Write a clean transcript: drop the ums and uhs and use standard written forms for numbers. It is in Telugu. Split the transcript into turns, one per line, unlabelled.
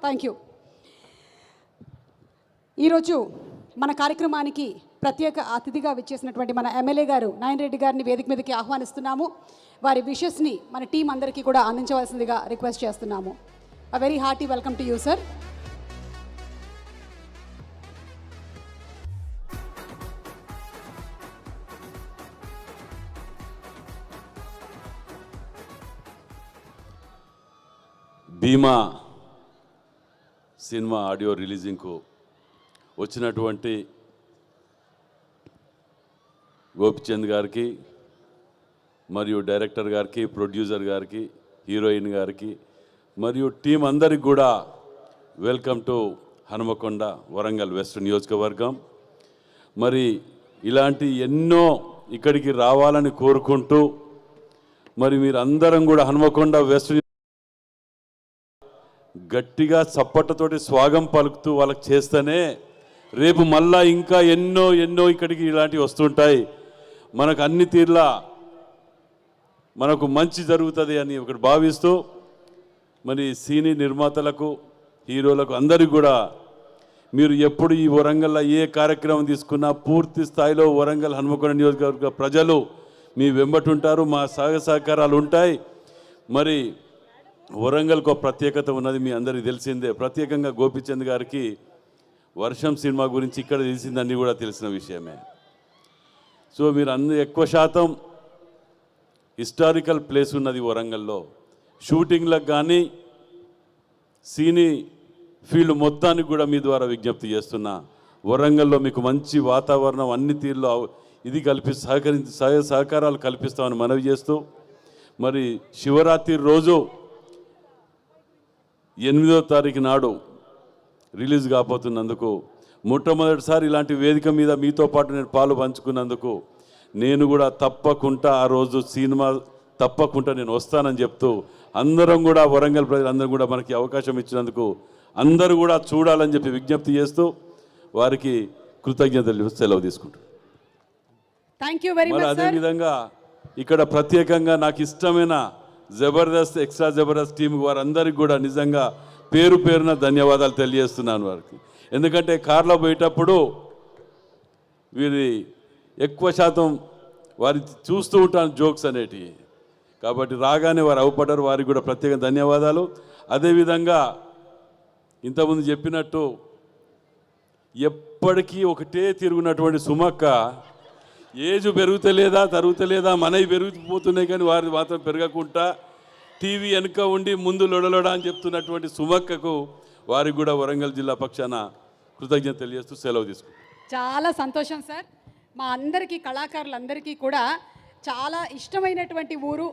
Thank you. ఈరోజు మన కార్యక్రమానికి ప్రత్యేక అతిథిగా విచ్చేసినటువంటి మన ఎమ్మెల్యే గారు నారాయణ రెడ్డి గారిని వేదిక మీదకి ఆహ్వానిస్తున్నాము. వారి విషెస్ని మన టీం అందరికీ కూడా అందించవలసిందిగా రిక్వెస్ట్ చేస్తున్నాము. A very hearty welcome to you sir.
Bheema cinema audio రిలీజింగ్కు వచ్చినటువంటి గోపిచంద్ గారికి మరియు డైరెక్టర్ గారికి, ప్రొడ్యూసర్ గారికి, హీరోయిన్ గారికి మరియు టీం అందరికి కూడా welcome to Hanumakonda Warangal west నియోజకవర్గం. మరి ఇలాంటి ఎన్నో ఇక్కడికి రావాలని కోరుకుంటూ మరి మీరు అందరం కూడా హనుమకొండ వెస్ట్ గట్టిగా చప్పట్లతోటి స్వాగతం పలుకుతూ వాళ్ళకి చేస్తేనే రేపు మళ్ళా ఇంకా ఎన్నో ఇక్కడికి ఇలాంటివి వస్తుంటాయి. మనకు అన్ని తీర్లా మనకు మంచి జరుగుతుంది అని ఒకటి భావిస్తూ మరి సినీ నిర్మాతలకు, హీరోలకు అందరికీ కూడా మీరు ఎప్పుడు ఈ వరంగల్లో ఏ కార్యక్రమం తీసుకున్నా పూర్తి స్థాయిలో వరంగల్ హనుమకొండ నియోజకవర్గ ప్రజలు మీ వెంబటి ఉంటారు. మా సహకారాలు ఉంటాయి. మరి వరంగల్కు ఒక ప్రత్యేకత ఉన్నది, మీ అందరికీ తెలిసిందే. ప్రత్యేకంగా గోపిచంద్ గారికి వర్షం సినిమా గురించి ఇక్కడ తెలిసిందన్నీ కూడా తెలిసిన విషయమే. సో మీరు ఎక్కువ శాతం హిస్టారికల్ ప్లేస్ ఉన్నది వరంగల్లో. షూటింగ్లకు కానీ సినీ ఫీల్డ్ మొత్తానికి కూడా మీ ద్వారా విజ్ఞప్తి చేస్తున్నా. వరంగల్లో మీకు మంచి వాతావరణం అన్ని తీరులో ఇది సహకారాలు కల్పిస్తామని మనవి చేస్తూ మరి శివరాత్రి రోజు 8వ తారీఖు నాడు రిలీజ్ కాబోతున్నందుకు, మొట్టమొదటిసారి ఇలాంటి వేదిక మీద మీతో పాటు నేను పాలు పంచుకున్నందుకు నేను కూడా తప్పకుండా ఆ రోజు సినిమా తప్పకుండా నేను వస్తానని చెప్తూ అందరం కూడా వరంగల్ ప్రజలందరూ కూడా మనకి అవకాశం ఇచ్చినందుకు అందరూ కూడా చూడాలని చెప్పి విజ్ఞప్తి చేస్తూ వారికి కృతజ్ఞతలు సెలవు తీసుకుంటాను. మరి అదేవిధంగా ఇక్కడ ప్రత్యేకంగా నాకు ఇష్టమైన జబర్దస్త్, ఎక్స్ట్రా జబర్దస్త్ టీం వారందరికీ కూడా నిజంగా పేరున ధన్యవాదాలు తెలియజేస్తున్నాను వారికి. ఎందుకంటే కార్లో పోయేటప్పుడు వీరి ఎక్కువ శాతం వారి చూస్తూ ఉంటాను జోక్స్ అనేటివి, కాబట్టి రాగానే వారు అవపడ్డారు. వారికి కూడా ప్రత్యేక ధన్యవాదాలు. అదేవిధంగా ఇంతకుముందు చెప్పినట్టు ఎప్పటికీ ఒకటే తిరుగునటువంటి సుమక్క ఏజ్ పెరుగుతలేదా తరుగుతలేదా, మనవి పెరిగిపోతున్నాయి కానీ వారి మాత్రం పెరగకుండా టీవీ వెనుక ఉండి ముందు లొడలొడ అని చెప్తున్నటువంటి సుమక్కకు వారికి కూడా వరంగల్ జిల్లా పక్షాన కృతజ్ఞత తెలియజేస్తూ సెలవు తీసుకుంటాం.
చాలా సంతోషం సార్. మా అందరికీ కళాకారులందరికీ కూడా చాలా ఇష్టమైనటువంటి ఊరు